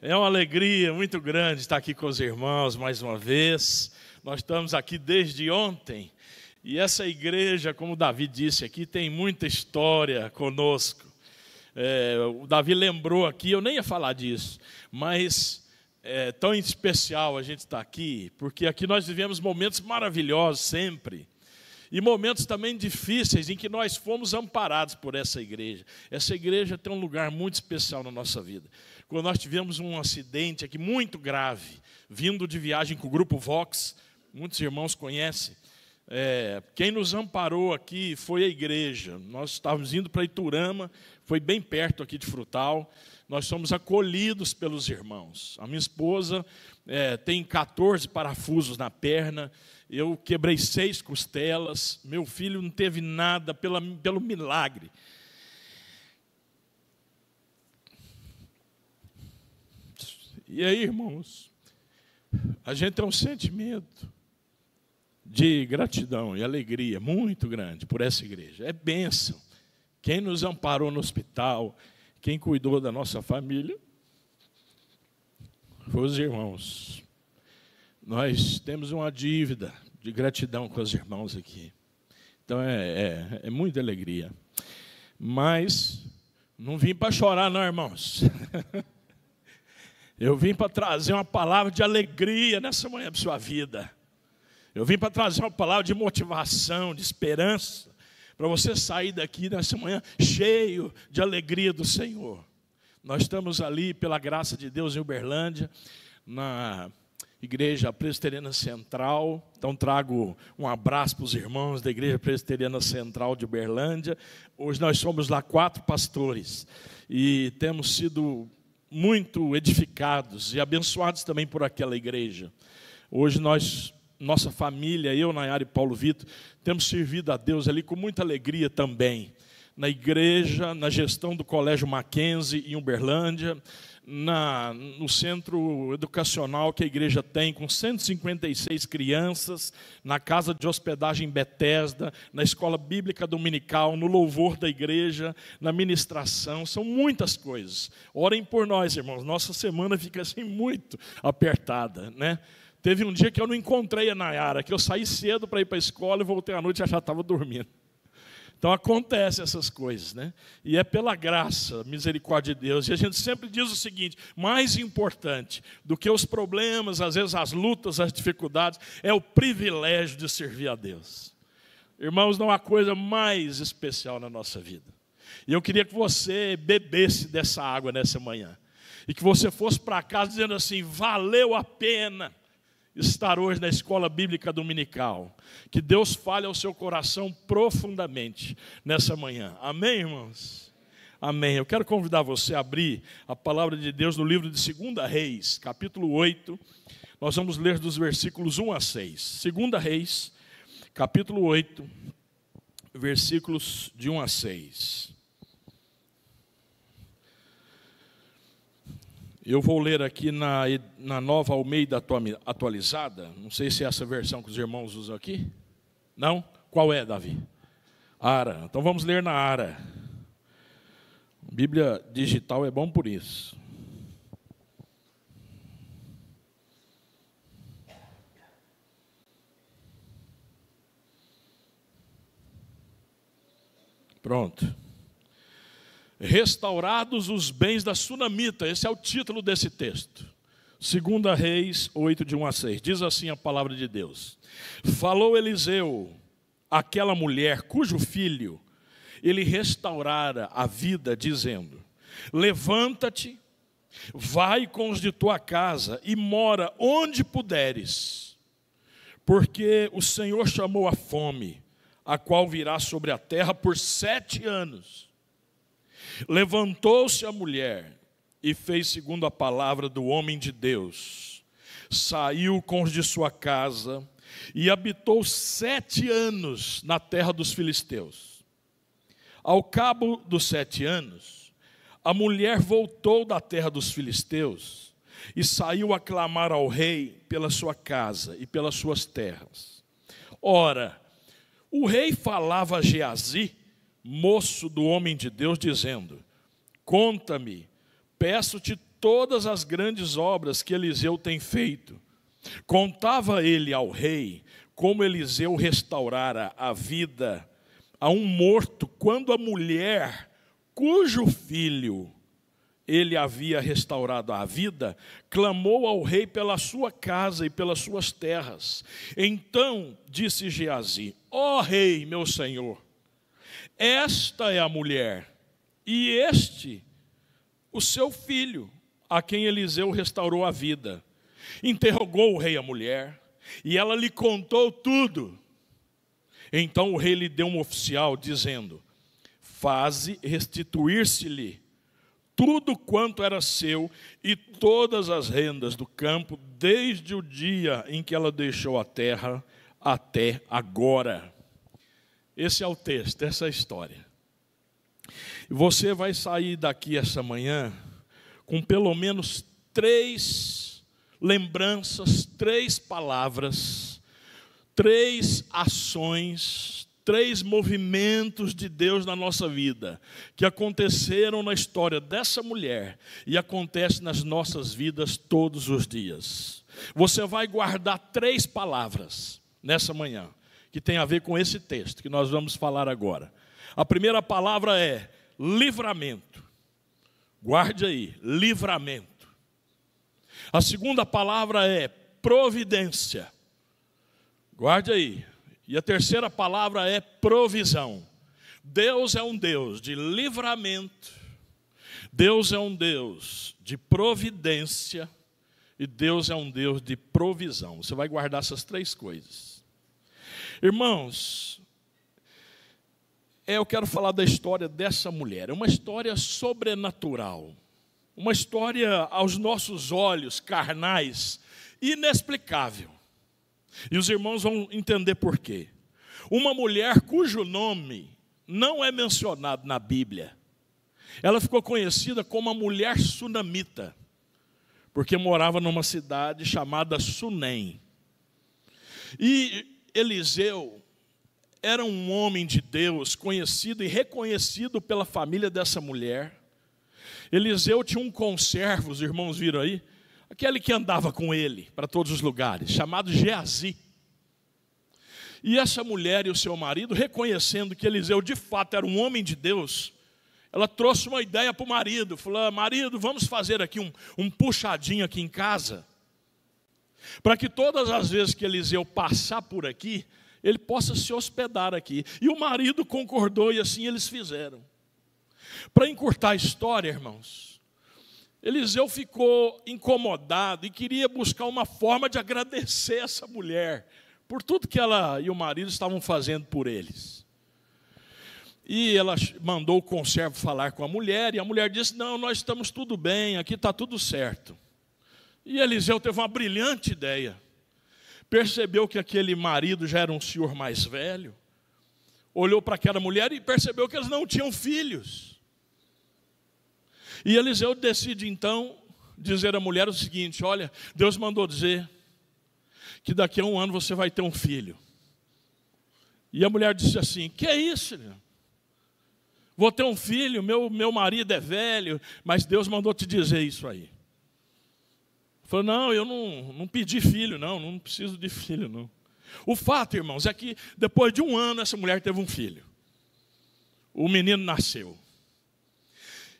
É uma alegria muito grande estar aqui com os irmãos mais uma vez. Nós estamos aqui desde ontem. E essa igreja, como o Davi disse aqui, tem muita história conosco. O Davi lembrou aqui, eu nem ia falar disso, mas é tão especial a gente estar aqui, porque aqui nós vivemos momentos maravilhosos sempre. E momentos também difíceis em que nós fomos amparados por essa igreja. Essa igreja tem um lugar muito especial na nossa vida. Quando nós tivemos um acidente aqui muito grave, vindo de viagem com o Grupo Vox, muitos irmãos conhecem, quem nos amparou aqui foi a igreja. Nós estávamos indo para Iturama, foi bem perto aqui de Frutal. Nós somos acolhidos pelos irmãos. A minha esposa tem 14 parafusos na perna, eu quebrei 6 costelas, meu filho não teve nada pelo milagre. E aí, irmãos, a gente tem um sentimento de gratidão e alegria muito grande por essa igreja. É bênção. Quem nos amparou no hospital, quem cuidou da nossa família, foi os irmãos. Nós temos uma dívida de gratidão com os irmãos aqui. Então é muita alegria. Mas não vim para chorar não, irmãos. Eu vim para trazer uma palavra de alegria nessa manhã para a sua vida. Eu vim para trazer uma palavra de motivação, de esperança, para você sair daqui nessa manhã cheio de alegria do Senhor. Nós estamos ali, pela graça de Deus, em Uberlândia, na Igreja Presbiteriana Central. Então trago um abraço para os irmãos da Igreja Presbiteriana Central de Uberlândia. Hoje nós somos lá 4 pastores e temos sido muito edificados e abençoados também por aquela igreja. Hoje nossa família, eu, Nayara e Paulo Vitor, temos servido a Deus ali com muita alegria também. Na igreja, na gestão do Colégio Mackenzie em Uberlândia, no centro educacional que a igreja tem, com 156 crianças, na casa de hospedagem Bethesda, na escola bíblica dominical, no louvor da igreja, na ministração, são muitas coisas. Orem por nós, irmãos, nossa semana fica assim muito apertada, né? Teve um dia que eu não encontrei a Nayara, que eu saí cedo para ir para a escola e voltei à noite e já estava dormindo. Então acontecem essas coisas, né? E é pela graça, misericórdia de Deus. E a gente sempre diz o seguinte: mais importante do que os problemas, às vezes as lutas, as dificuldades, é o privilégio de servir a Deus. Irmãos, não há coisa mais especial na nossa vida. E eu queria que você bebesse dessa água nessa manhã. E que você fosse para casa dizendo assim: valeu a pena estar hoje na escola bíblica dominical. Que Deus fale ao seu coração profundamente nessa manhã. Amém, irmãos? Amém. Eu quero convidar você a abrir a palavra de Deus no livro de 2 Reis, capítulo 8. Nós vamos ler dos versículos 1 a 6. 2 Reis, capítulo 8, versículos de 1 a 6. Eu vou ler aqui na Nova Almeida atualizada. Não sei se é essa versão que os irmãos usam aqui. Não? Qual é, Davi? Ara. Então vamos ler na Ara. Bíblia digital é bom por isso. Pronto. Restaurados os bens da Sunamita. Esse é o título desse texto. 2 Reis 8, de 1 a 6. Diz assim a palavra de Deus: falou Eliseu àquela mulher cujo filho ele restaurara a vida, dizendo: levanta-te, vai com os de tua casa e mora onde puderes, porque o Senhor chamou a fome, a qual virá sobre a terra por 7 anos. Levantou-se a mulher e fez segundo a palavra do homem de Deus. Saiu com os de sua casa e habitou 7 anos na terra dos filisteus. Ao cabo dos 7 anos, a mulher voltou da terra dos filisteus e saiu a clamar ao rei pela sua casa e pelas suas terras. Ora, o rei falava a Geazi, moço do homem de Deus, dizendo: conta-me, peço-te todas as grandes obras que Eliseu tem feito. Contava ele ao rei como Eliseu restaurara a vida a um morto, quando a mulher cujo filho ele havia restaurado a vida, clamou ao rei pela sua casa e pelas suas terras. Então disse Geazi: ó rei, meu senhor, esta é a mulher, e este o seu filho, a quem Eliseu restaurou a vida. Interrogou o rei a mulher, e ela lhe contou tudo. Então o rei lhe deu um oficial, dizendo: faze restituir-se-lhe tudo quanto era seu e todas as rendas do campo, desde o dia em que ela deixou a terra até agora. Esse é o texto, essa é a história. Você vai sair daqui essa manhã com pelo menos 3 lembranças, 3 palavras, 3 ações, 3 movimentos de Deus na nossa vida, que aconteceram na história dessa mulher e acontece nas nossas vidas todos os dias. Você vai guardar 3 palavras nessa manhã, que tem a ver com esse texto que nós vamos falar agora. A primeira palavra é livramento. Guarde aí, livramento. A segunda palavra é providência. Guarde aí. E a terceira palavra é provisão. Deus é um Deus de livramento, Deus é um Deus de providência e Deus é um Deus de provisão. Você vai guardar essas 3 coisas. Irmãos, eu quero falar da história dessa mulher. É uma história sobrenatural, uma história aos nossos olhos carnais inexplicável. E os irmãos vão entender por quê. Uma mulher cujo nome não é mencionado na Bíblia. Ela ficou conhecida como a mulher sunamita, porque morava numa cidade chamada Sunem. E Eliseu era um homem de Deus, conhecido e reconhecido pela família dessa mulher. Eliseu tinha um conservo, os irmãos viram aí? Aquele que andava com ele para todos os lugares, chamado Geazi. E essa mulher e o seu marido, reconhecendo que Eliseu de fato era um homem de Deus, ela trouxe uma ideia para o marido. Falou: marido, vamos fazer aqui um puxadinho aqui em casa, para que todas as vezes que Eliseu passar por aqui, ele possa se hospedar aqui. E o marido concordou e assim eles fizeram. Para encurtar a história, irmãos, Eliseu ficou incomodado e queria buscar uma forma de agradecer essa mulher por tudo que ela e o marido estavam fazendo por eles. E ela mandou o conservo falar com a mulher, e a mulher disse: não, nós estamos tudo bem, aqui está tudo certo. E Eliseu teve uma brilhante ideia. Percebeu que aquele marido já era um senhor mais velho, olhou para aquela mulher e percebeu que eles não tinham filhos. E Eliseu decide então dizer à mulher o seguinte: olha, Deus mandou dizer que daqui a 1 ano você vai ter um filho. E a mulher disse assim: que é isso, né? Vou ter um filho, meu marido é velho, mas Deus mandou te dizer isso aí. Falou: não, eu não pedi filho, não preciso de filho, não. O fato, irmãos, é que depois de 1 ano essa mulher teve um filho. O menino nasceu.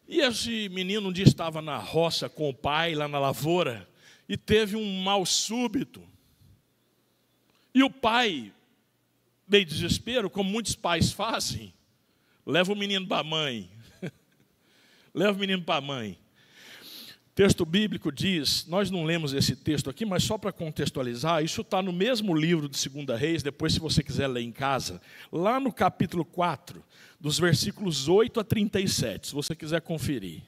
E esse menino um dia estava na roça com o pai, lá na lavoura, e teve um mal súbito. E o pai, meio desespero, como muitos pais fazem, leva o menino para a mãe. Leva o menino para a mãe. O texto bíblico diz, nós não lemos esse texto aqui, mas só para contextualizar, isso está no mesmo livro de 2 Reis, depois se você quiser ler em casa, lá no capítulo 4, dos versículos 8 a 37, se você quiser conferir.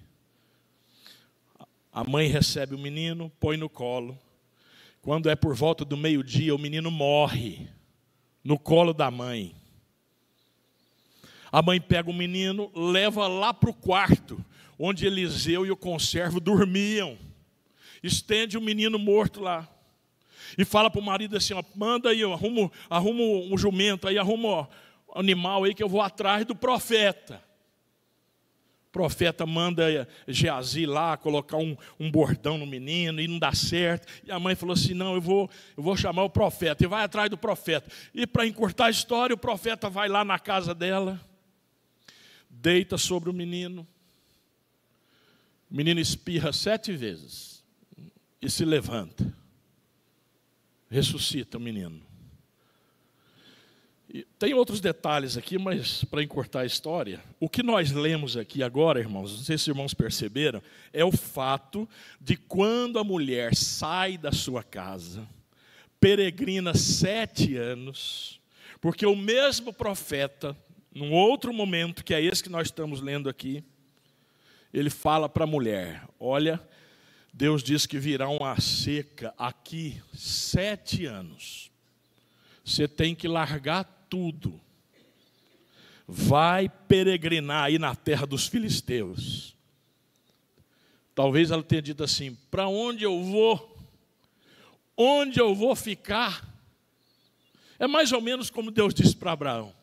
A mãe recebe o menino, põe no colo. Quando é por volta do meio-dia, o menino morre no colo da mãe. A mãe pega o menino, leva lá para o quarto, onde Eliseu e o conservo dormiam. Estende o menino morto lá. E fala para o marido assim: ó, manda aí, arruma um jumento aí, arruma um animal aí que eu vou atrás do profeta. profeta manda Geazi lá colocar um bordão no menino e não dá certo. E a mãe falou assim, não, eu vou chamar o profeta. E vai atrás do profeta. E para encurtar a história, o profeta vai lá na casa dela, deita sobre o menino espirra 7 vezes e se levanta. Ressuscita o menino. E tem outros detalhes aqui, mas para encurtar a história, o que nós lemos aqui agora, irmãos, não sei se os irmãos perceberam, é o fato de quando a mulher sai da sua casa, peregrina 7 anos, porque o mesmo profeta, num outro momento, que é esse que nós estamos lendo aqui, ele fala para a mulher, olha, Deus diz que virá uma seca aqui 7 anos. Você tem que largar tudo. Vai peregrinar aí na terra dos filisteus. Talvez ela tenha dito assim, para onde eu vou? Onde eu vou ficar? É mais ou menos como Deus disse para Abraão.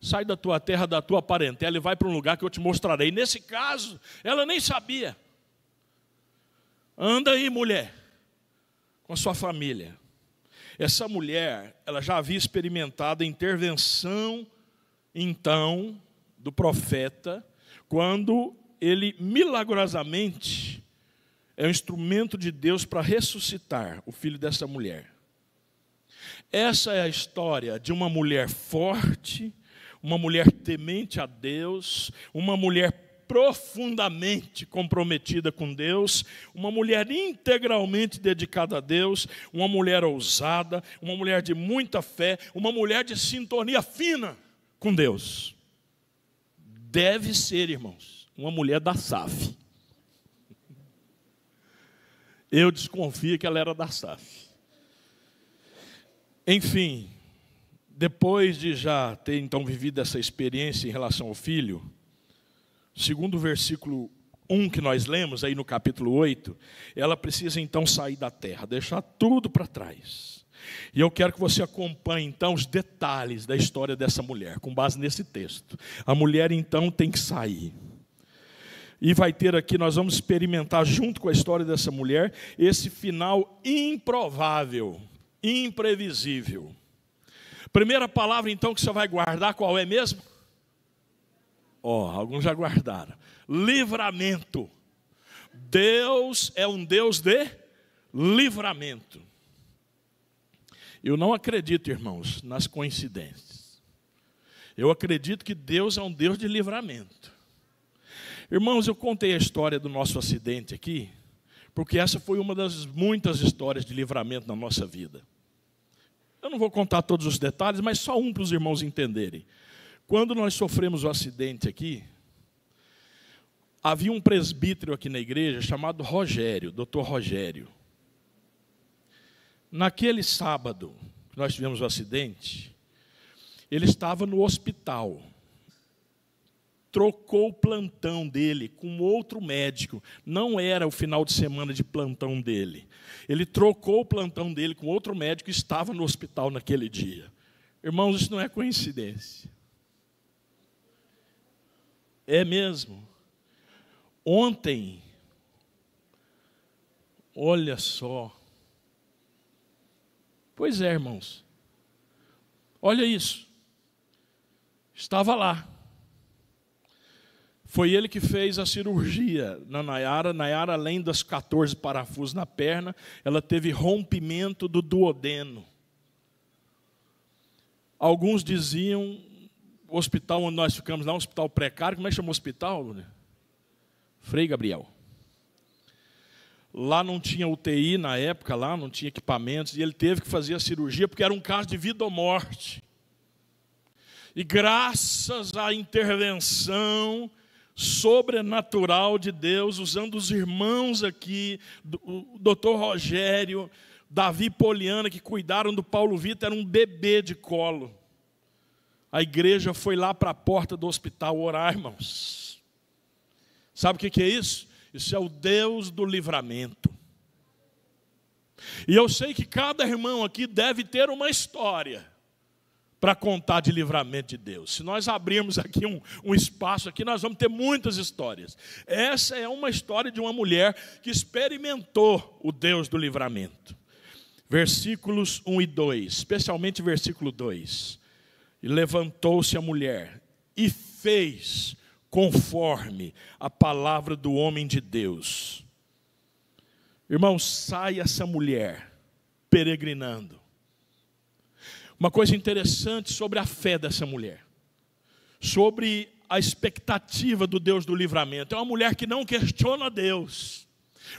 Sai da tua terra, da tua parentela e vai para um lugar que eu te mostrarei. Nesse caso, ela nem sabia. Anda aí, mulher, com a sua família. Essa mulher, ela já havia experimentado a intervenção, então, do profeta, quando ele, milagrosamente, é um instrumento de Deus para ressuscitar o filho dessa mulher. Essa é a história de uma mulher forte, uma mulher temente a Deus, uma mulher profundamente comprometida com Deus, uma mulher integralmente dedicada a Deus, uma mulher ousada, uma mulher de muita fé, uma mulher de sintonia fina com Deus. Deve ser, irmãos, uma mulher da SAF. Eu desconfio que ela era da SAF. Enfim, depois de já ter então vivido essa experiência em relação ao filho, segundo o versículo 1 que nós lemos aí no capítulo 8, ela precisa então sair da terra, deixar tudo para trás. E eu quero que você acompanhe então os detalhes da história dessa mulher, com base nesse texto. A mulher então tem que sair. E vai ter aqui, nós vamos experimentar junto com a história dessa mulher, esse final improvável, imprevisível. Primeira palavra então que você vai guardar, qual é mesmo? Alguns já guardaram. Livramento. Deus é um Deus de livramento. Eu não acredito, irmãos, nas coincidências. Eu acredito que Deus é um Deus de livramento. Irmãos, eu contei a história do nosso acidente aqui, porque essa foi uma das muitas histórias de livramento na nossa vida. Eu não vou contar todos os detalhes, mas só um para os irmãos entenderem. Quando nós sofremos o acidente aqui, havia um presbítero aqui na igreja chamado Rogério, Dr. Rogério. Naquele sábado que nós tivemos o acidente, ele estava no hospital. Trocou o plantão dele com outro médico. Não era o final de semana de plantão dele. Ele trocou o plantão dele com outro médico e estava no hospital naquele dia. Irmãos, isso não é coincidência. É mesmo. Ontem, olha só. Pois é, irmãos. Olha isso. Estava lá. Foi ele que fez a cirurgia na Nayara. Nayara, além das 14 parafusos na perna, ela teve rompimento do duodeno. Alguns diziam, o hospital onde nós ficamos lá, um hospital precário, como é que chama o hospital? Frei Gabriel. Lá não tinha UTI na época, lá não tinha equipamentos, e ele teve que fazer a cirurgia porque era um caso de vida ou morte. E graças à intervenção sobrenatural de Deus, usando os irmãos aqui, o doutor Rogério, Davi e Poliana, que cuidaram do Paulo Vitor, era um bebê de colo. A igreja foi lá para a porta do hospital orar, irmãos. Sabe o que é isso? Isso é o Deus do livramento. E eu sei que cada irmão aqui deve ter uma história para contar de livramento de Deus. Se nós abrirmos aqui um espaço aqui, nós vamos ter muitas histórias. Essa é uma história de uma mulher que experimentou o Deus do livramento. Versículos 1 e 2, especialmente versículo 2. E levantou-se a mulher e fez conforme a palavra do homem de Deus. Irmãos, sai essa mulher peregrinando. Uma coisa interessante sobre a fé dessa mulher, sobre a expectativa do Deus do livramento. É uma mulher que não questiona Deus,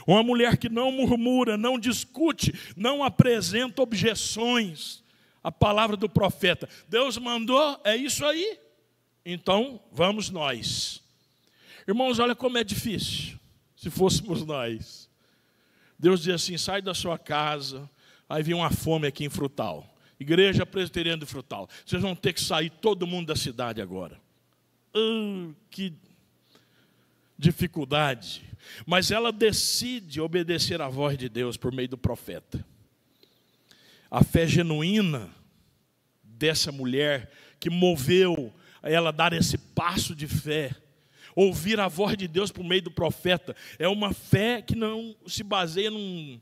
uma mulher que não murmura, não discute, não apresenta objeções à palavra do profeta. Deus mandou, é isso aí, então vamos nós. Irmãos, olha como é difícil, se fôssemos nós. Deus diz assim, sai da sua casa, aí vem uma fome aqui em Frutal. Igreja Presbiteriana do Frutal. Vocês vão ter que sair todo mundo da cidade agora. Que dificuldade. Mas ela decide obedecer à voz de Deus por meio do profeta. A fé genuína dessa mulher que moveu ela a dar esse passo de fé, ouvir a voz de Deus por meio do profeta, é uma fé que não se baseia num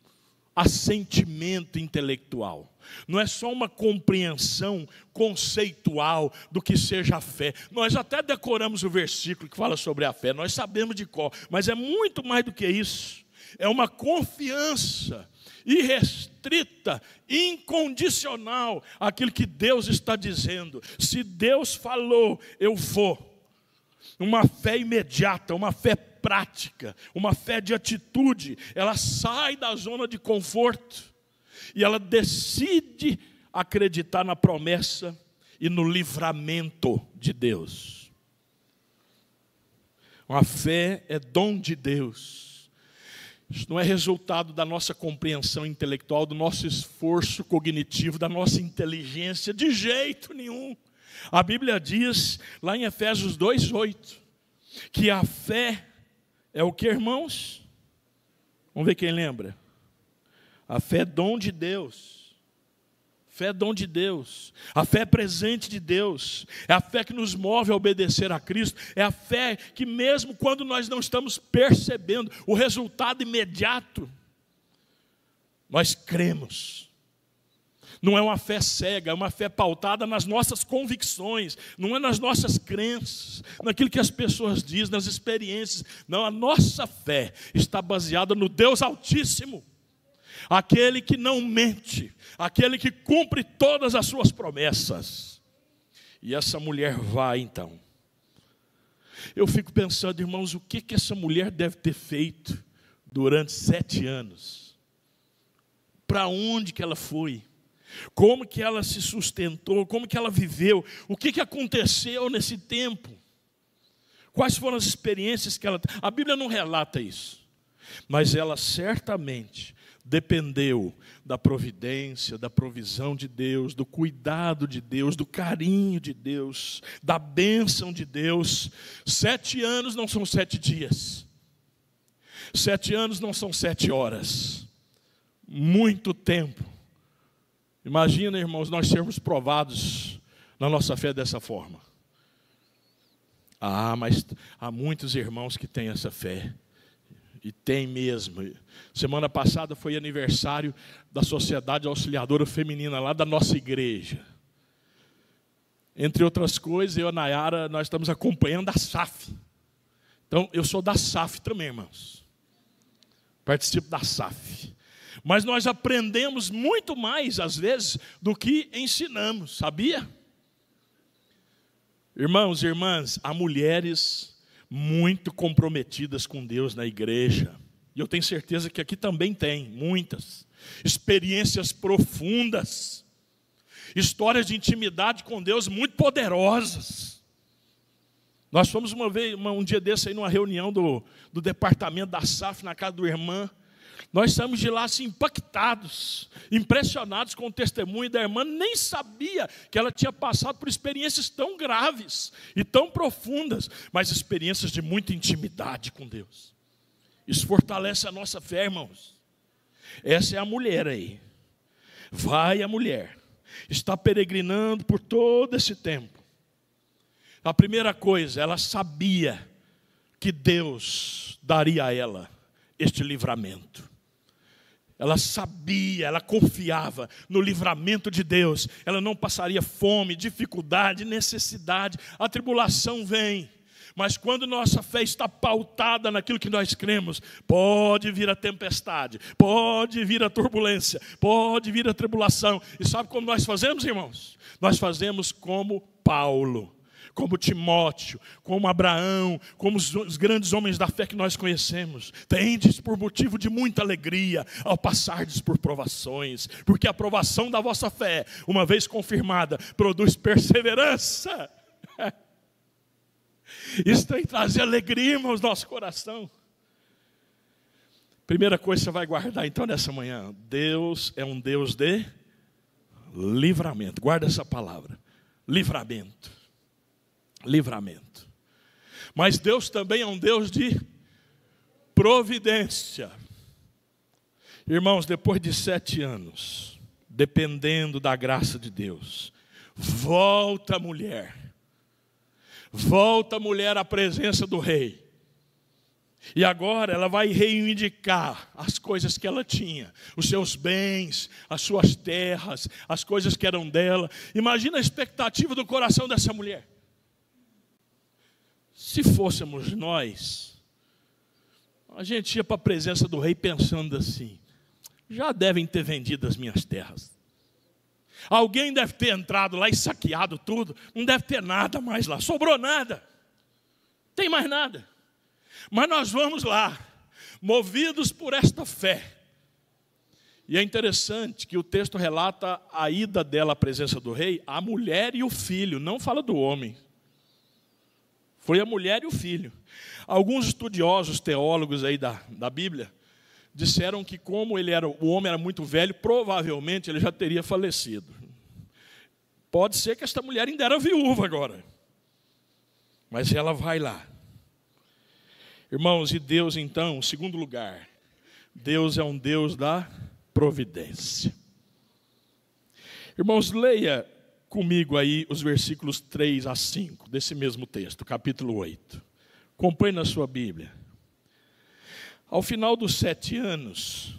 assentimento intelectual. Não é só uma compreensão conceitual do que seja a fé. Nós até decoramos o versículo que fala sobre a fé, nós sabemos de cor, mas é muito mais do que isso. É uma confiança irrestrita, incondicional, aquilo que Deus está dizendo. Se Deus falou, eu vou. Uma fé imediata, uma fé prática, uma fé de atitude. Ela sai da zona de conforto e ela decide acreditar na promessa e no livramento de Deus. Uma fé é dom de Deus. Isso não é resultado da nossa compreensão intelectual, do nosso esforço cognitivo, da nossa inteligência, de jeito nenhum. A Bíblia diz, lá em Efésios 2:8, que a fé é o que, irmãos? Vamos ver quem lembra. A fé é dom de Deus. Fé é dom de Deus. A fé é presente de Deus. É a fé que nos move a obedecer a Cristo. É a fé que mesmo quando nós não estamos percebendo o resultado imediato, nós cremos. Não é uma fé cega, é uma fé pautada nas nossas convicções, não é nas nossas crenças, naquilo que as pessoas dizem, nas experiências. Não, a nossa fé está baseada no Deus Altíssimo, aquele que não mente, aquele que cumpre todas as suas promessas. E essa mulher vai então. Eu fico pensando, irmãos, o que essa mulher deve ter feito durante 7 anos? Para onde que ela foi? Como que ela se sustentou? Como que ela viveu? O que aconteceu nesse tempo? Quais foram as experiências que ela... A Bíblia não relata isso, mas ela certamente dependeu da providência, da provisão de Deus, do cuidado de Deus, do carinho de Deus, da bênção de Deus. 7 anos não são 7 dias. 7 anos não são 7 horas. Muito tempo. Imagina, irmãos, nós sermos provados na nossa fé dessa forma. Mas há muitos irmãos que têm essa fé. E tem mesmo. Semana passada foi aniversário da Sociedade Auxiliadora Feminina, lá da nossa igreja. Entre outras coisas, eu e a Nayara, nós estamos acompanhando a SAF. Então, eu sou da SAF também, irmãos. Participo da SAF. Mas nós aprendemos muito mais, às vezes, do que ensinamos, sabia? Irmãos e irmãs, há mulheres muito comprometidas com Deus na igreja. E eu tenho certeza que aqui também tem, muitas. Experiências profundas. Histórias de intimidade com Deus muito poderosas. Nós fomos um dia desse aí numa reunião do departamento da SAF na casa do irmão. Nós saímos de lá assim, impactados, impressionados com o testemunho da irmã. Nem sabia que ela tinha passado por experiências tão graves e tão profundas, mas experiências de muita intimidade com Deus. Isso fortalece a nossa fé, irmãos. Essa é a mulher aí. Vai a mulher. está peregrinando por todo esse tempo. A primeira coisa, ela sabia que Deus daria a ela este livramento. Ela sabia, ela confiava no livramento de Deus. Ela não passaria fome, dificuldade, necessidade. A tribulação vem. Mas quando nossa fé está pautada naquilo que nós cremos, pode vir a tempestade, pode vir a turbulência, pode vir a tribulação. E sabe como nós fazemos, irmãos? Nós fazemos como Paulo, como Timóteo, como Abraão, como os grandes homens da fé que nós conhecemos. Tendes por motivo de muita alegria ao passardes por provações, porque a provação da vossa fé, uma vez confirmada, produz perseverança. Isso tem que trazer alegria, irmãos, no nosso coração. Primeira coisa que você vai guardar então nessa manhã: Deus é um Deus de livramento. Guarda essa palavra: livramento. Livramento. Mas Deus também é um Deus de providência. Irmãos, depois de 7 anos, dependendo da graça de Deus, volta a mulher à presença do rei. E agora ela vai reivindicar as coisas que ela tinha, os seus bens, as suas terras, as coisas que eram dela. Imagina a expectativa do coração dessa mulher. Se fôssemos nós, a gente ia para a presença do rei pensando assim: já devem ter vendido as minhas terras. Alguém deve ter entrado lá e saqueado tudo. Não deve ter nada mais lá. Sobrou nada. Não tem mais nada. Mas nós vamos lá, movidos por esta fé. E é interessante que o texto relata a ida dela à presença do rei, a mulher e o filho. Não fala do homem. Foi a mulher e o filho. Alguns estudiosos, teólogos aí da Bíblia, disseram que como o homem era muito velho, provavelmente ele já teria falecido. Pode ser que esta mulher ainda era viúva agora. Mas ela vai lá. Irmãos, e Deus então, em segundo lugar, Deus é um Deus da providência. Irmãos, leia comigo aí os versículos 3 a 5 desse mesmo texto, capítulo 8. Acompanhe na sua Bíblia. Ao final dos 7 anos,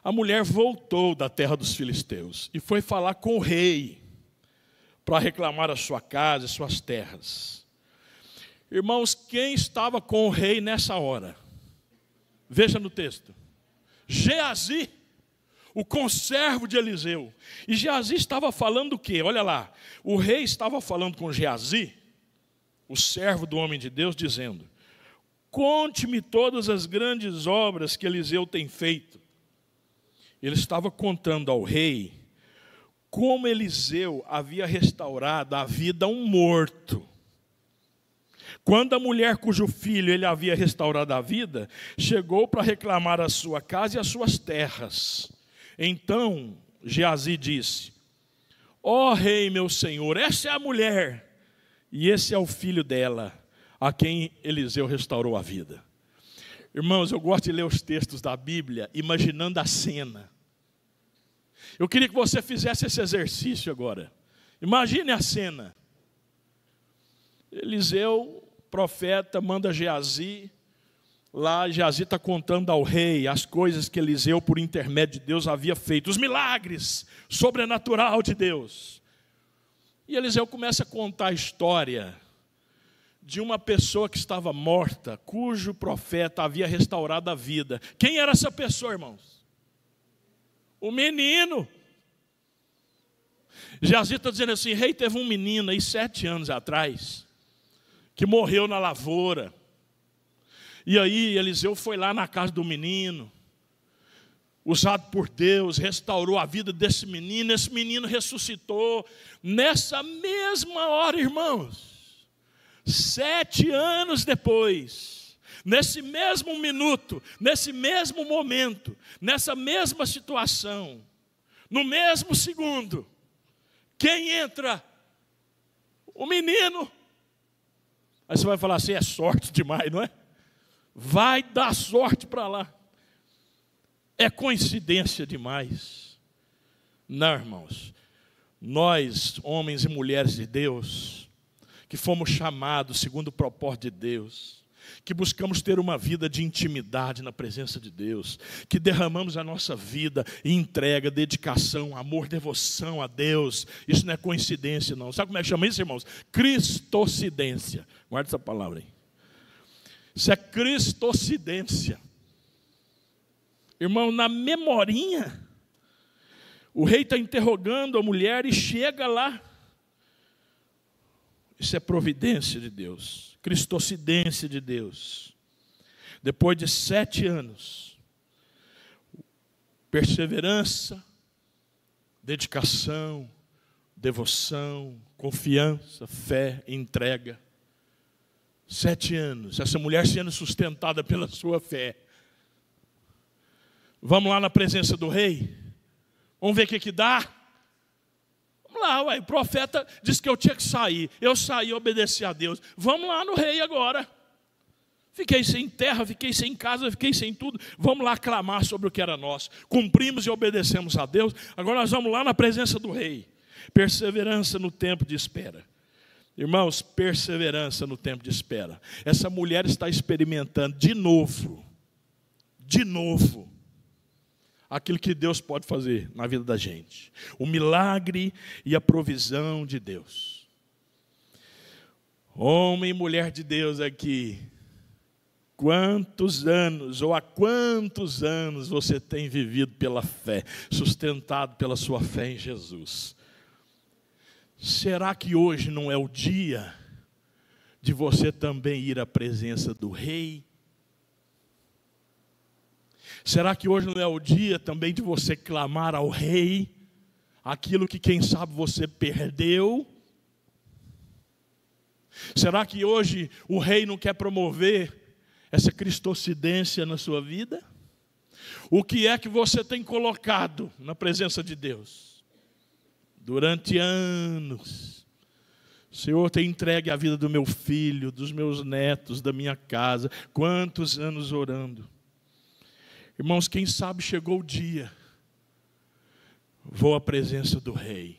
a mulher voltou da terra dos filisteus e foi falar com o rei para reclamar a sua casa e suas terras. Irmãos, quem estava com o rei nessa hora? Veja no texto. Geazi, o conservo de Eliseu. E Geazi estava falando o quê? Olha lá. O rei estava falando com Geazi, o servo do homem de Deus, dizendo: conte-me todas as grandes obras que Eliseu tem feito. Ele estava contando ao rei como Eliseu havia restaurado a vida a um morto. Quando a mulher cujo filho ele havia restaurado a vida, chegou para reclamar a sua casa e as suas terras. Então Geazi disse: ó rei meu senhor, essa é a mulher, e esse é o filho dela, a quem Eliseu restaurou a vida. Irmãos, eu gosto de ler os textos da Bíblia imaginando a cena. Eu queria que você fizesse esse exercício agora. Imagine a cena. Eliseu, profeta, manda Geazi. Lá Geazi está contando ao rei as coisas que Eliseu, por intermédio de Deus, havia feito. Os milagres sobrenatural de Deus. E Eliseu começa a contar a história de uma pessoa que estava morta, cujo profeta havia restaurado a vida. Quem era essa pessoa, irmãos? O menino. Geazi está dizendo assim: rei, teve um menino aí 7 anos atrás, que morreu na lavoura. E aí Eliseu foi lá na casa do menino, usado por Deus, restaurou a vida desse menino. Esse menino ressuscitou. Nessa mesma hora, irmãos, 7 anos depois, nesse mesmo minuto, nesse mesmo momento, nessa mesma situação, no mesmo segundo, quem entra? O menino. Aí você vai falar assim: é sorte demais, não é? Vai dar sorte para lá. É coincidência demais. Não, irmãos. Nós, homens e mulheres de Deus, que fomos chamados segundo o propósito de Deus, que buscamos ter uma vida de intimidade na presença de Deus, que derramamos a nossa vida em entrega, dedicação, amor, devoção a Deus. Isso não é coincidência, não. Sabe como é que chama isso, irmãos? Cristocidência. Guarda essa palavra aí. Isso é cristocidência. Irmão, na memorinha, o rei está interrogando a mulher e chega lá. Isso é providência de Deus, cristocidência de Deus. Depois de 7 anos, perseverança, dedicação, devoção, confiança, fé, entrega. 7 anos, essa mulher sendo sustentada pela sua fé. Vamos lá na presença do rei? Vamos ver o que dá? Vamos lá, ué, o profeta disse que eu tinha que sair. Eu saí e obedeci a Deus. Vamos lá no rei agora. Fiquei sem terra, fiquei sem casa, fiquei sem tudo. Vamos lá clamar sobre o que era nosso. Cumprimos e obedecemos a Deus. Agora nós vamos lá na presença do rei. Perseverança no tempo de espera. Irmãos, perseverança no tempo de espera. Essa mulher está experimentando de novo, aquilo que Deus pode fazer na vida da gente. O milagre e a provisão de Deus. Homem e mulher de Deus aqui, quantos anos ou há quantos anos você tem vivido pela fé, sustentado pela sua fé em Jesus? Será que hoje não é o dia de você também ir à presença do rei? Será que hoje não é o dia também de você clamar ao rei aquilo que quem sabe você perdeu? Será que hoje o rei não quer promover essa cristocidência na sua vida? O que é que você tem colocado na presença de Deus? Durante anos, Senhor, tem entregue a vida do meu filho, dos meus netos, da minha casa. Quantos anos orando? Irmãos, quem sabe chegou o dia, vou à presença do rei,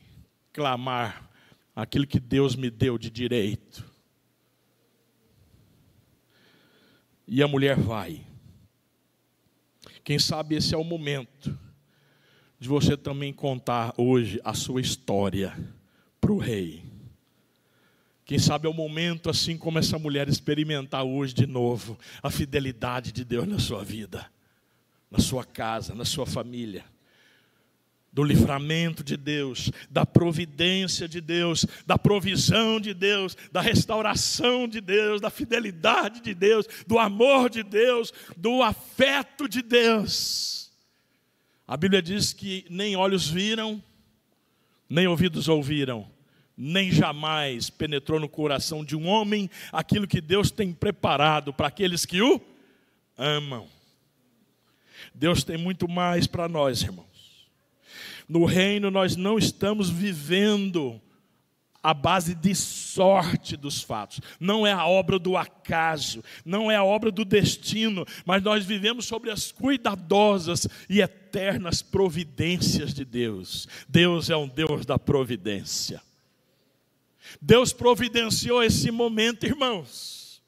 clamar aquilo que Deus me deu de direito. E a mulher vai. Quem sabe esse é o momento de você também contar hoje a sua história para o rei. Quem sabe é o momento, assim como essa mulher, experimentar hoje de novo a fidelidade de Deus na sua vida, na sua casa, na sua família, do livramento de Deus, da providência de Deus, da provisão de Deus, da restauração de Deus, da fidelidade de Deus, do amor de Deus, do afeto de Deus. A Bíblia diz que nem olhos viram, nem ouvidos ouviram, nem jamais penetrou no coração de um homem aquilo que Deus tem preparado para aqueles que o amam. Deus tem muito mais para nós, irmãos. No reino nós não estamos vivendo a base de sorte dos fatos. Não é a obra do acaso, não é a obra do destino, mas nós vivemos sobre as cuidadosas e eternas providências de Deus. Deus é um Deus da providência. Deus providenciou esse momento, irmãos.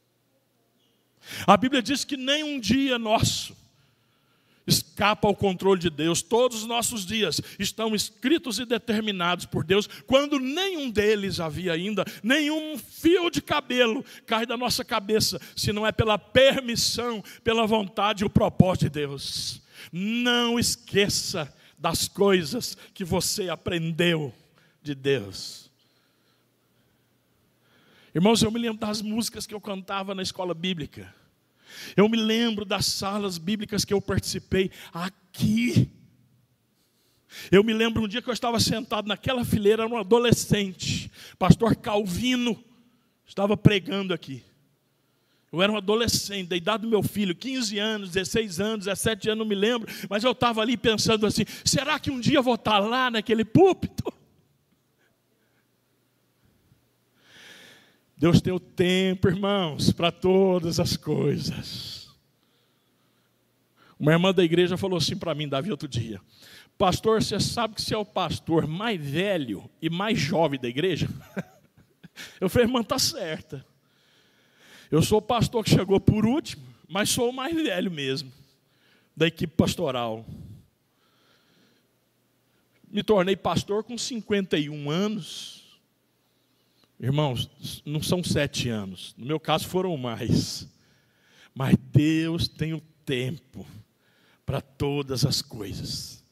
A Bíblia diz que nem um dia nosso escapa ao controle de Deus. Todos os nossos dias estão escritos e determinados por Deus, quando nenhum deles havia ainda, nenhum fio de cabelo cai da nossa cabeça, se não é pela permissão, pela vontade e o propósito de Deus. Não esqueça das coisas que você aprendeu de Deus. Irmãos, eu me lembro das músicas que eu cantava na escola bíblica. Eu me lembro das salas bíblicas que eu participei aqui. Eu me lembro um dia que eu estava sentado naquela fileira, era um adolescente. Pastor Calvino estava pregando aqui. Eu era um adolescente, da idade do meu filho, 15 anos, 16 anos, 17 anos, não me lembro. Mas eu estava ali pensando assim, será que um dia eu vou estar lá naquele púlpito? Deus tem o tempo, irmãos, para todas as coisas. Uma irmã da igreja falou assim para mim, Davi, outro dia: pastor, você sabe que você é o pastor mais velho e mais jovem da igreja? Eu falei: irmã, está certa. Eu sou o pastor que chegou por último, mas sou o mais velho mesmo, da equipe pastoral. Me tornei pastor com 51 anos. Irmãos, não são 7 anos. No meu caso foram mais. Mas Deus tem o tempo para todas as coisas.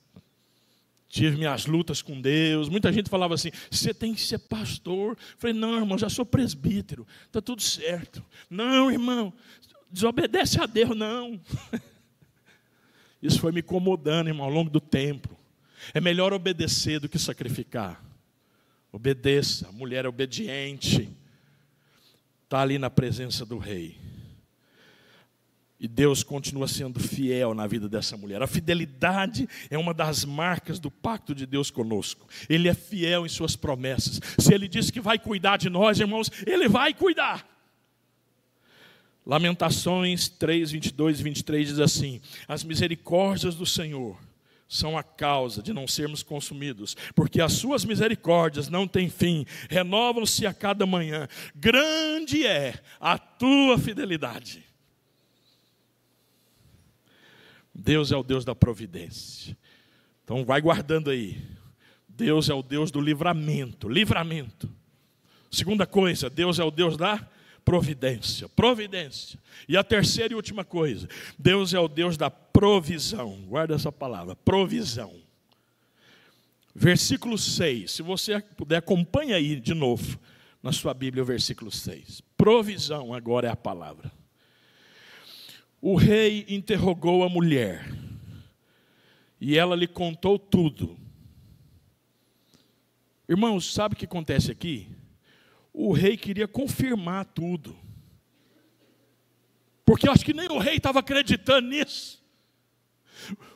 Tive minhas lutas com Deus. Muita gente falava assim: você tem que ser pastor. Eu falei: não, irmão, já sou presbítero, está tudo certo. Não, irmão, desobedece a Deus, não. Isso foi me incomodando, irmão, ao longo do tempo. É melhor obedecer do que sacrificar. Obedeça. A mulher é obediente, está ali na presença do rei. E Deus continua sendo fiel na vida dessa mulher. A fidelidade é uma das marcas do pacto de Deus conosco. Ele é fiel em suas promessas. Se Ele disse que vai cuidar de nós, irmãos, Ele vai cuidar. Lamentações 3, 22 e 23 diz assim: as misericórdias do Senhor são a causa de não sermos consumidos, porque as suas misericórdias não têm fim, renovam-se a cada manhã. Grande é a tua fidelidade. Deus é o Deus da providência. Então vai guardando aí. Deus é o Deus do livramento. Livramento. Segunda coisa, Deus é o Deus da providência. Providência. E a terceira e última coisa, Deus é o Deus da provisão. Guarda essa palavra, provisão. Versículo 6. Se você puder, acompanha aí de novo na sua Bíblia o versículo 6. Provisão agora é a palavra. O rei interrogou a mulher e ela lhe contou tudo. Irmãos, sabe o que acontece aqui? O rei queria confirmar tudo, porque eu acho que nem o rei estava acreditando nisso.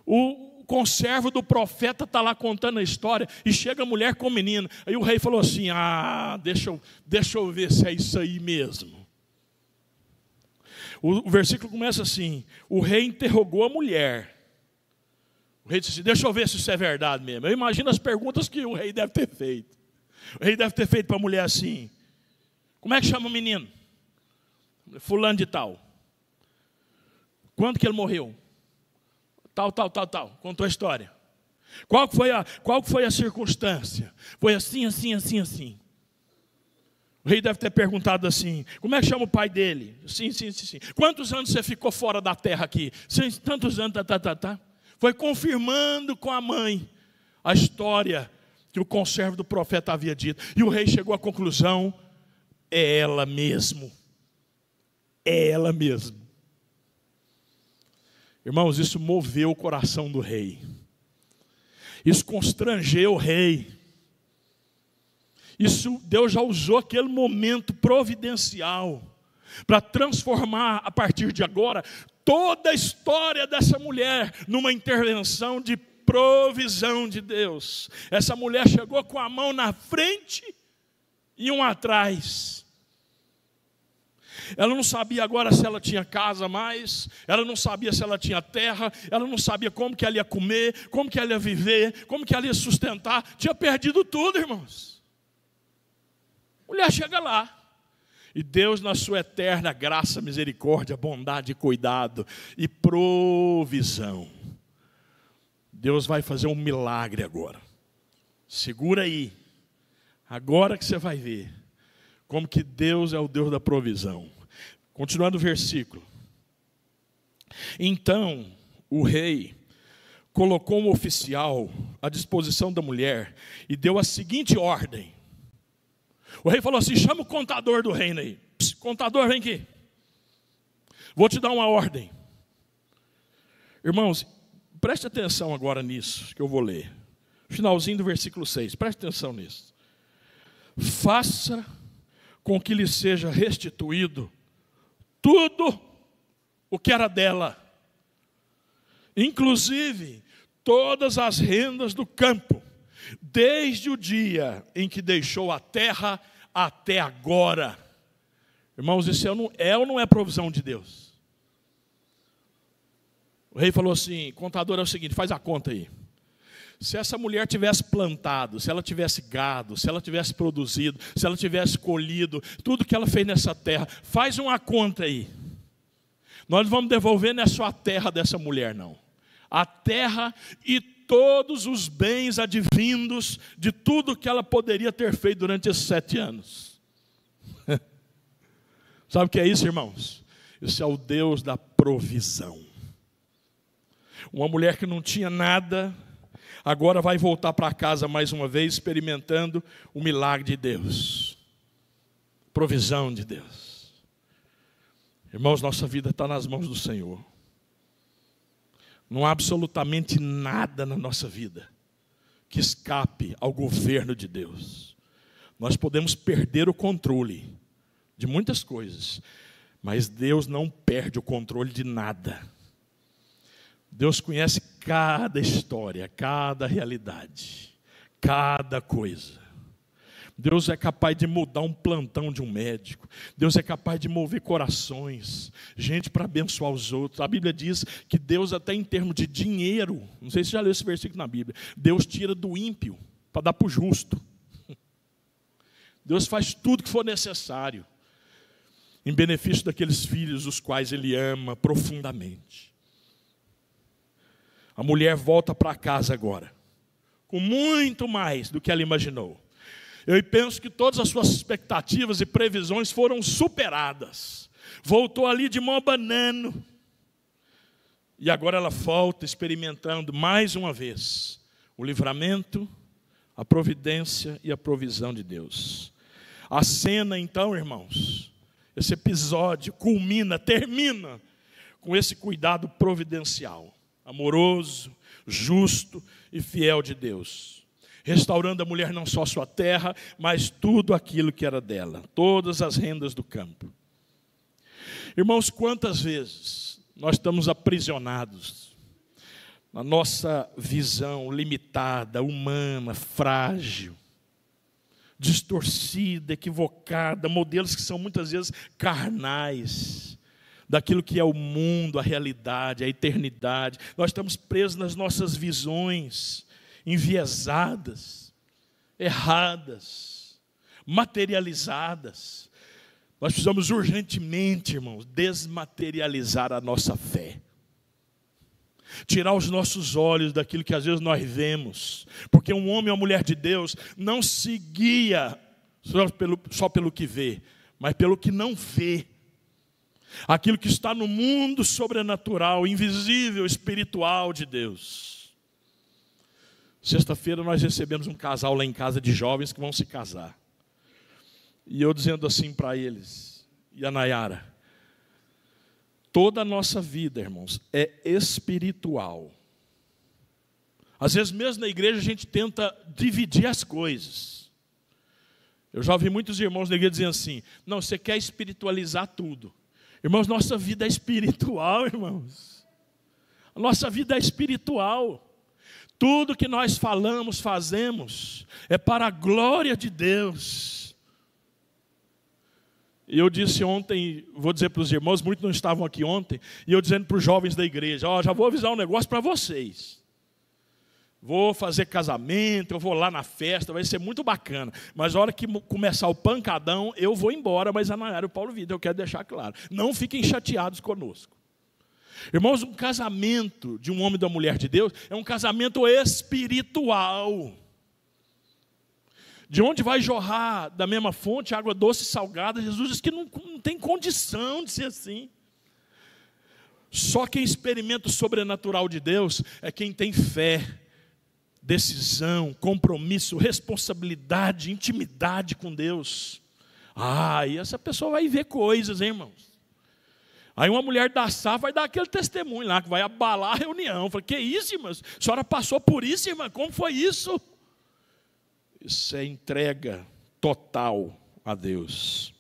O conservo do profeta está lá contando a história e chega a mulher com o menino. Aí o rei falou assim: deixa eu ver se é isso aí mesmo. O versículo começa assim: o rei interrogou a mulher. O rei disse assim: deixa eu ver se isso é verdade mesmo. Eu imagino as perguntas que o rei deve ter feito. O rei deve ter feito para a mulher assim: como é que chama o menino? Fulano de tal. Quando que ele morreu? Tal. Contou a história. Qual que foi a circunstância? Foi assim. O rei deve ter perguntado assim: como é que chama o pai dele? Sim. Quantos anos você ficou fora da terra aqui? Sim, tantos anos, tá. Foi confirmando com a mãe a história que o conservo do profeta havia dito. E o rei chegou à conclusão: é ela mesmo. É ela mesmo. Irmãos, isso moveu o coração do rei. Isso constrangeu o rei. Isso, Deus já usou aquele momento providencial para transformar, a partir de agora, toda a história dessa mulher numa intervenção de provisão de Deus. Essa mulher chegou com a mão na frente e um atrás. Ela não sabia agora se ela tinha casa mais, ela não sabia se ela tinha terra, ela não sabia como que ela ia comer, como que ela ia viver, como que ela ia sustentar. Tinha perdido tudo, irmãos. Mulher chega lá. E Deus, na sua eterna graça, misericórdia, bondade, cuidado e provisão, Deus vai fazer um milagre agora. Segura aí. Agora que você vai ver como que Deus é o Deus da provisão. Continuando o versículo. Então, o rei colocou um oficial à disposição da mulher e deu a seguinte ordem. O rei falou assim: chama o contador do reino aí. Pss, contador, vem aqui. Vou te dar uma ordem. Irmãos, preste atenção agora nisso que eu vou ler. Finalzinho do versículo 6. Preste atenção nisso. Faça com que lhe seja restituído tudo o que era dela, inclusive todas as rendas do campo, desde o dia em que deixou a terra até agora. Irmãos, isso é ou não é provisão de Deus? O rei falou assim: contador, é o seguinte, faz a conta aí. Se essa mulher tivesse plantado, se ela tivesse gado, se ela tivesse produzido, se ela tivesse colhido, tudo que ela fez nessa terra, faz uma conta aí. Nós não vamos devolver não é só a terra dessa mulher, não. A terra e todos os bens advindos de tudo que ela poderia ter feito durante esses 7 anos. Sabe o que é isso, irmãos? Isso é o Deus da provisão. Uma mulher que não tinha nada, agora vai voltar para casa mais uma vez, experimentando o milagre de Deus. Provisão de Deus. Irmãos, nossa vida está nas mãos do Senhor. Não há absolutamente nada na nossa vida que escape ao governo de Deus. Nós podemos perder o controle de muitas coisas, mas Deus não perde o controle de nada. Deus conhece cada história, cada realidade, cada coisa. Deus é capaz de mudar um plantão de um médico. Deus é capaz de mover corações, gente para abençoar os outros. A Bíblia diz que Deus, até em termos de dinheiro, não sei se você já leu esse versículo na Bíblia, Deus tira do ímpio para dar para o justo. Deus faz tudo que for necessário em benefício daqueles filhos os quais Ele ama profundamente. A mulher volta para casa agora, com muito mais do que ela imaginou. Eu penso que todas as suas expectativas e previsões foram superadas. Voltou ali de mão abanando. E agora ela volta experimentando mais uma vez o livramento, a providência e a provisão de Deus. A cena então, irmãos, esse episódio culmina, termina com esse cuidado providencial, amoroso, justo e fiel de Deus, restaurando a mulher não só sua terra, mas tudo aquilo que era dela, todas as rendas do campo. Irmãos, quantas vezes nós estamos aprisionados na nossa visão limitada, humana, frágil, distorcida, equivocada, modelos que são muitas vezes carnais, daquilo que é o mundo, a realidade, a eternidade. Nós estamos presos nas nossas visões enviesadas, erradas, materializadas. Nós precisamos urgentemente, irmãos, desmaterializar a nossa fé. Tirar os nossos olhos daquilo que às vezes nós vemos. Porque um homem ou uma mulher de Deus não se guia só pelo que vê, mas pelo que não vê. Aquilo que está no mundo sobrenatural, invisível, espiritual de Deus. Sexta-feira nós recebemos um casal lá em casa de jovens que vão se casar. E eu dizendo assim para eles, e a Nayara: toda a nossa vida, irmãos, é espiritual. Às vezes mesmo na igreja a gente tenta dividir as coisas. Eu já ouvi muitos irmãos na igreja dizendo assim: não, você quer espiritualizar tudo. Irmãos, nossa vida é espiritual, irmãos. A nossa vida é espiritual. Tudo que nós falamos, fazemos, é para a glória de Deus. E eu disse ontem, vou dizer para os irmãos, muitos não estavam aqui ontem, e eu dizendo para os jovens da igreja: ó, já vou avisar um negócio para vocês. Vou fazer casamento, eu vou lá na festa, vai ser muito bacana. Mas a hora que começar o pancadão, eu vou embora, mas a Nayara e o Paulo Vitor, eu quero deixar claro. Não fiquem chateados conosco. Irmãos, um casamento de um homem e de uma mulher de Deus é um casamento espiritual. De onde vai jorrar da mesma fonte água doce e salgada? Jesus diz que não tem condição de ser assim. Só quem experimenta o sobrenatural de Deus é quem tem fé, decisão, compromisso, responsabilidade, intimidade com Deus. E essa pessoa vai ver coisas, hein, irmãos? Aí uma mulher da Sá vai dar aquele testemunho lá, que vai abalar a reunião. Eu falei: que isso, irmãs? A senhora passou por isso, irmã? Como foi isso? Isso é entrega total a Deus.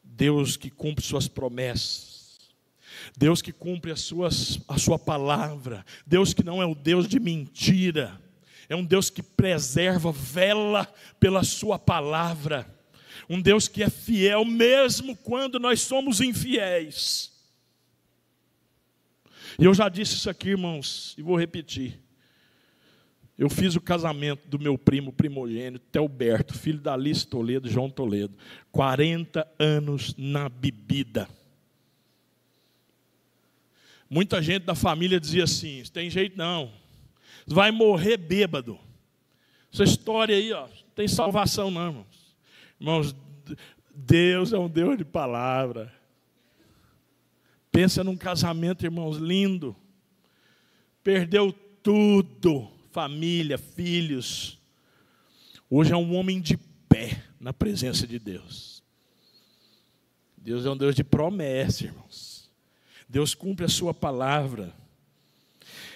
Deus que cumpre suas promessas. Deus que cumpre a sua palavra. Deus que não é o Deus de mentira. É um Deus que preserva, vela pela sua palavra. Um Deus que é fiel mesmo quando nós somos infiéis. E eu já disse isso aqui, irmãos, e vou repetir. Eu fiz o casamento do meu primo primogênito, Telberto, filho da Alice Toledo, João Toledo. 40 anos na bebida. Muita gente da família dizia assim, tem jeito não, vai morrer bêbado. Essa história aí, ó, não tem salvação não, irmãos. Irmãos, Deus é um Deus de palavra. Pensa num casamento, irmãos, lindo. Perdeu tudo. Família, filhos. Hoje é um homem de pé na presença de Deus. Deus é um Deus de promessa, irmãos. Deus cumpre a sua palavra.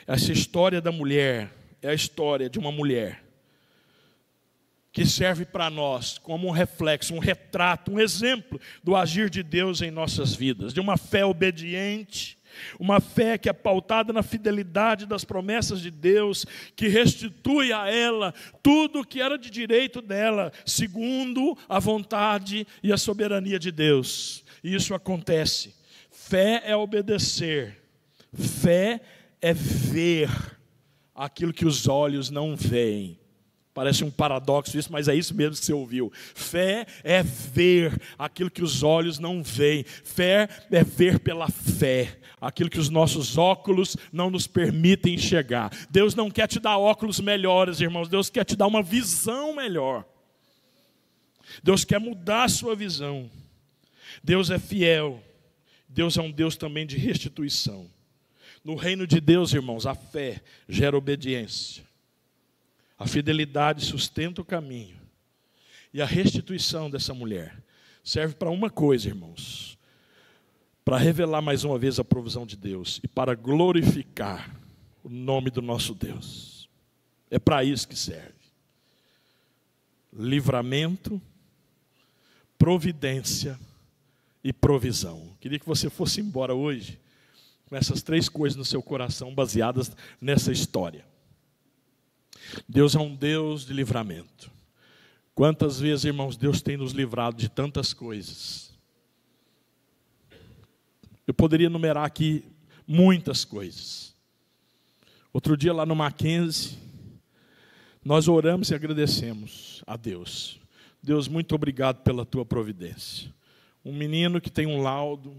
Essa história da mulher é a história de uma mulher que serve para nós como um reflexo, um retrato, um exemplo do agir de Deus em nossas vidas, de uma fé obediente, uma fé que é pautada na fidelidade das promessas de Deus, que restitui a ela tudo o que era de direito dela, segundo a vontade e a soberania de Deus. E isso acontece. Fé é obedecer, fé é ver aquilo que os olhos não veem. Parece um paradoxo isso, mas é isso mesmo que você ouviu. Fé é ver aquilo que os olhos não veem. Fé é ver pela fé aquilo que os nossos óculos não nos permitem enxergar. Deus não quer te dar óculos melhores, irmãos. Deus quer te dar uma visão melhor. Deus quer mudar a sua visão. Deus é fiel. Deus é um Deus também de restituição. No reino de Deus, irmãos, a fé gera obediência. A fidelidade sustenta o caminho. E a restituição dessa mulher serve para uma coisa, irmãos. Para revelar mais uma vez a provisão de Deus. E para glorificar o nome do nosso Deus. É para isso que serve. Livramento, providência e provisão. Queria que você fosse embora hoje com essas 3 coisas no seu coração, baseadas nessa história. Deus é um Deus de livramento. Quantas vezes, irmãos, Deus tem nos livrado de tantas coisas. Eu poderia enumerar aqui muitas coisas. Outro dia lá no Mackenzie, nós oramos e agradecemos a Deus. Deus, muito obrigado pela tua providência. Um menino que tem um laudo,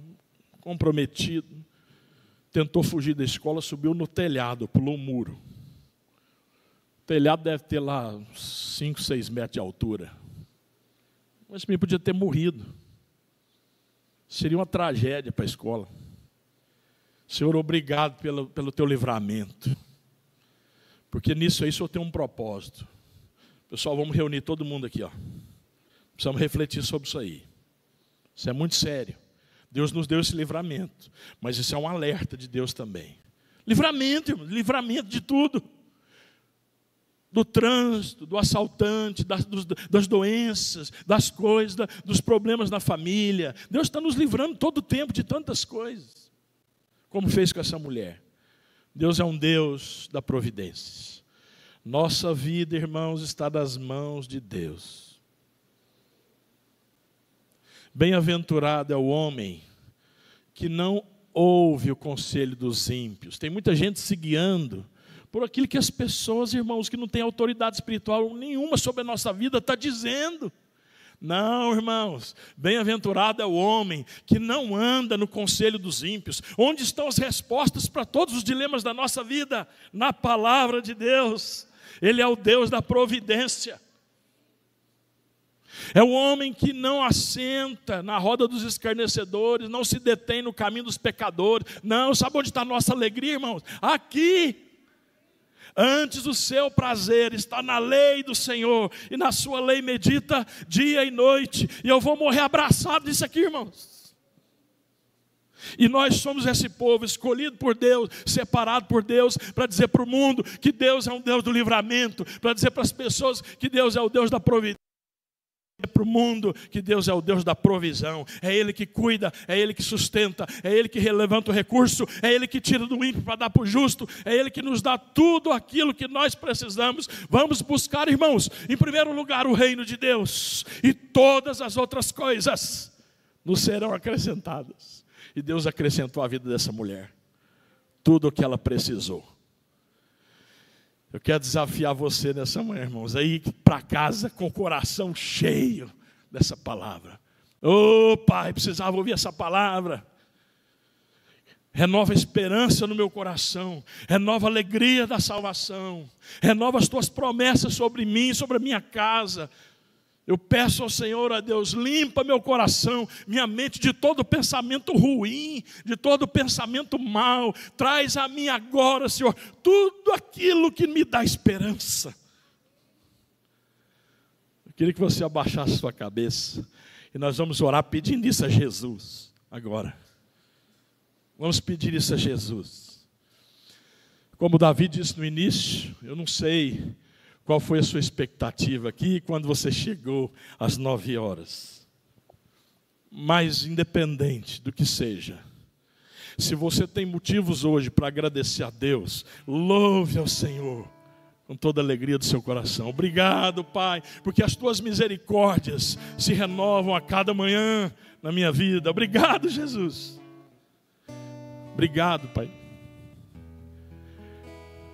comprometido, tentou fugir da escola, subiu no telhado, pulou um muro. O telhado deve ter lá 5, 6 metros de altura. Mas esse menino podia ter morrido. Seria uma tragédia para a escola. Senhor, obrigado pelo teu livramento. Porque nisso aí o Senhor tem um propósito. Pessoal, vamos reunir todo mundo aqui, ó. Precisamos refletir sobre isso aí. Isso é muito sério. Deus nos deu esse livramento. Mas isso é um alerta de Deus também. Livramento, irmão, livramento de tudo. Do trânsito, do assaltante, das doenças, das coisas, dos problemas na família. Deus está nos livrando todo o tempo de tantas coisas. Como fez com essa mulher. Deus é um Deus da providência. Nossa vida, irmãos, está nas mãos de Deus. Bem-aventurado é o homem que não ouve o conselho dos ímpios. Tem muita gente se guiando por aquilo que as pessoas, irmãos, que não têm autoridade espiritual nenhuma sobre a nossa vida, está dizendo. Não, irmãos, bem-aventurado é o homem que não anda no conselho dos ímpios. Onde estão as respostas para todos os dilemas da nossa vida? Na palavra de Deus. Ele é o Deus da providência. É o homem que não assenta na roda dos escarnecedores, não se detém no caminho dos pecadores. Não, sabe onde está a nossa alegria, irmãos? Aqui. Antes o seu prazer está na lei do Senhor, e na sua lei medita dia e noite, e eu vou morrer abraçado nisso aqui, irmãos. E nós somos esse povo escolhido por Deus, separado por Deus, para dizer para o mundo que Deus é um Deus do livramento, para dizer para as pessoas que Deus é o Deus da providência. Para o mundo que Deus é o Deus da provisão, é Ele que cuida, é Ele que sustenta, é Ele que levanta o recurso, é Ele que tira do ímpio para dar para o justo, é Ele que nos dá tudo aquilo que nós precisamos. Vamos buscar, irmãos, em primeiro lugar o reino de Deus, e todas as outras coisas nos serão acrescentadas. E Deus acrescentou a vida dessa mulher. tudo o que ela precisou. Eu quero desafiar você nessa manhã, irmãos, aí para casa com o coração cheio dessa palavra. Ô Pai, precisava ouvir essa palavra. Renova a esperança no meu coração, renova a alegria da salvação, renova as tuas promessas sobre mim, sobre a minha casa. Eu peço ao Senhor, a Deus, limpa meu coração, minha mente de todo pensamento ruim, de todo pensamento mau. Traz a mim agora, Senhor, tudo aquilo que me dá esperança. Eu queria que você abaixasse sua cabeça e nós vamos orar pedindo isso a Jesus agora. Vamos pedir isso a Jesus. Como Davi disse no início, eu não sei qual foi a sua expectativa aqui quando você chegou às 9 horas. Mas independente do que seja, se você tem motivos hoje para agradecer a Deus, louve ao Senhor com toda a alegria do seu coração. Obrigado, Pai, porque as tuas misericórdias se renovam a cada manhã na minha vida. Obrigado, Jesus. Obrigado, Pai,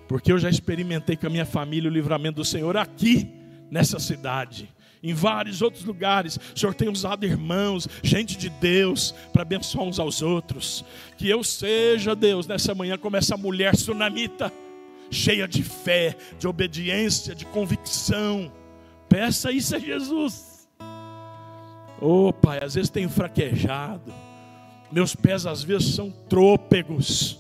porque eu já experimentei com a minha família o livramento do Senhor aqui, nessa cidade, em vários outros lugares. O Senhor tem usado irmãos, gente de Deus, para abençoar uns aos outros. Que eu seja, Deus, nessa manhã como essa mulher sunamita, cheia de fé, de obediência, de convicção. Peça isso a Jesus. Oh Pai, às vezes tenho fraquejado, meus pés às vezes são trôpegos,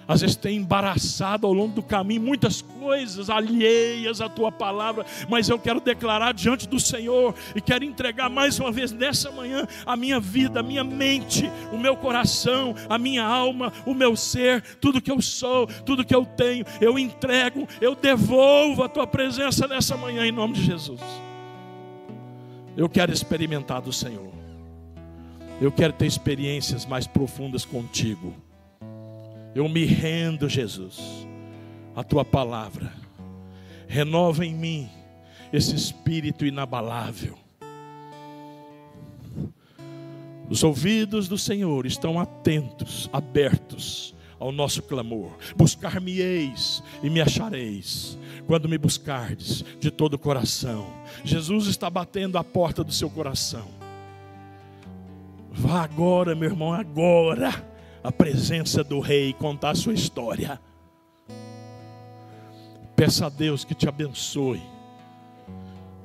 às vezes tenho embaraçado ao longo do caminho muitas coisas alheias à tua palavra, mas eu quero declarar diante do Senhor e quero entregar mais uma vez nessa manhã a minha vida, a minha mente, o meu coração, a minha alma, o meu ser, tudo que eu sou, tudo que eu tenho, eu entrego, eu devolvo a tua presença nessa manhã em nome de Jesus. Eu quero experimentar do Senhor. Eu quero ter experiências mais profundas contigo. Eu me rendo, Jesus, à tua palavra. Renova em mim esse espírito inabalável. Os ouvidos do Senhor estão atentos, abertos ao nosso clamor. Buscar-me-eis e me achareis, quando me buscardes de todo o coração. Jesus está batendo a porta do seu coração. Vá agora, meu irmão, agora, à presença do Rei, contar a sua história. Peça a Deus que te abençoe.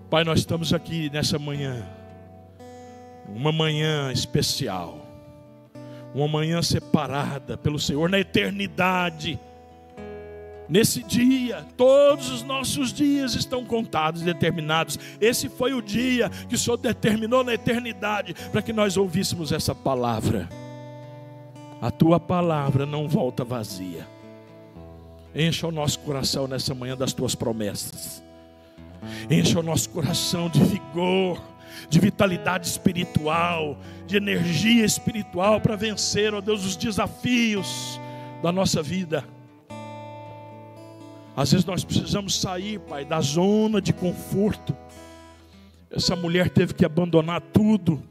Pai, nós estamos aqui nessa manhã, uma manhã especial, uma manhã separada pelo Senhor na eternidade. Nesse dia, todos os nossos dias estão contados, determinados. Esse foi o dia que o Senhor determinou na eternidade para que nós ouvíssemos essa palavra. A tua palavra não volta vazia. Encha o nosso coração nessa manhã das tuas promessas. Encha o nosso coração de vigor, de vitalidade espiritual, de energia espiritual para vencer, ó Deus, os desafios da nossa vida. Às vezes nós precisamos sair, Pai, da zona de conforto. Essa mulher teve que abandonar tudo,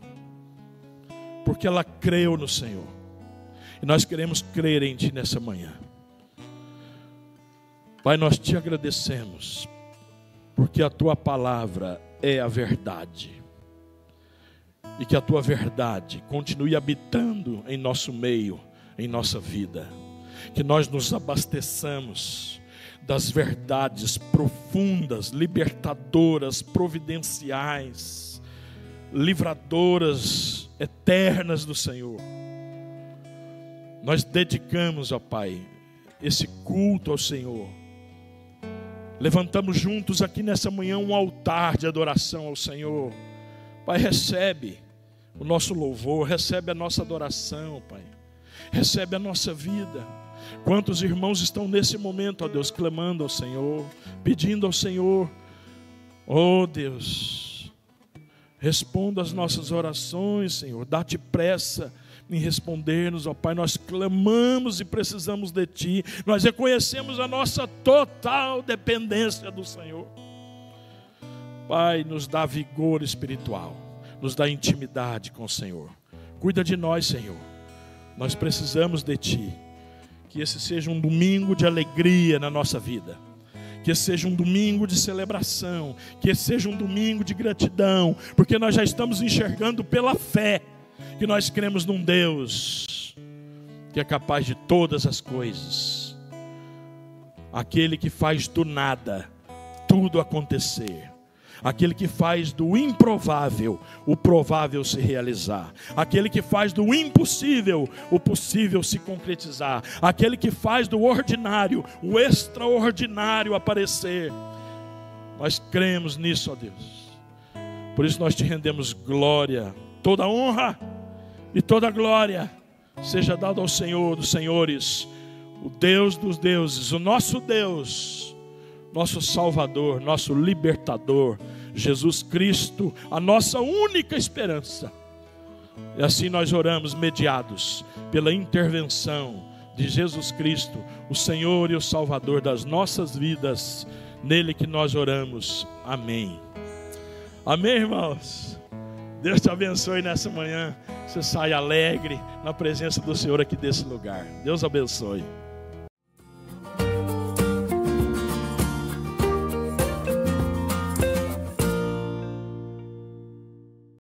porque ela creu no Senhor. E nós queremos crer em Ti nessa manhã. Pai, nós Te agradecemos, porque a Tua palavra é a verdade. E que a Tua verdade continue habitando em nosso meio, em nossa vida. Que nós nos abasteçamos das verdades profundas, libertadoras, providenciais, livradoras, eternas do Senhor. Nós dedicamos, ó Pai, esse culto ao Senhor. Levantamos juntos aqui nessa manhã um altar de adoração ao Senhor. Pai, recebe o nosso louvor, recebe a nossa adoração, Pai. Recebe a nossa vida. Quantos irmãos estão nesse momento, ó Deus, clamando ao Senhor, pedindo ao Senhor, ó Deus, responda as nossas orações, Senhor, dá-te pressa em responder-nos, ó Pai. Nós clamamos e precisamos de Ti, nós reconhecemos a nossa total dependência do Senhor. Pai, nos dá vigor espiritual, nos dá intimidade com o Senhor. Cuida de nós, Senhor, nós precisamos de Ti. Que esse seja um domingo de alegria na nossa vida. Que esse seja um domingo de celebração. Que esse seja um domingo de gratidão. Porque nós já estamos enxergando pela fé que nós cremos num Deus que é capaz de todas as coisas. Aquele que faz do nada tudo acontecer. Aquele que faz do improvável o provável se realizar. Aquele que faz do impossível o possível se concretizar. Aquele que faz do ordinário o extraordinário aparecer. Nós cremos nisso, ó Deus. Por isso nós te rendemos glória. Toda honra e toda glória seja dada ao Senhor dos senhores, o Deus dos deuses, o nosso Deus, nosso Salvador, nosso Libertador, Jesus Cristo, a nossa única esperança. E assim nós oramos, mediados pela intervenção de Jesus Cristo, o Senhor e o Salvador das nossas vidas. Nele que nós oramos. Amém. Amém, irmãos? Deus te abençoe nessa manhã. Você sai alegre na presença do Senhor aqui desse lugar. Deus abençoe.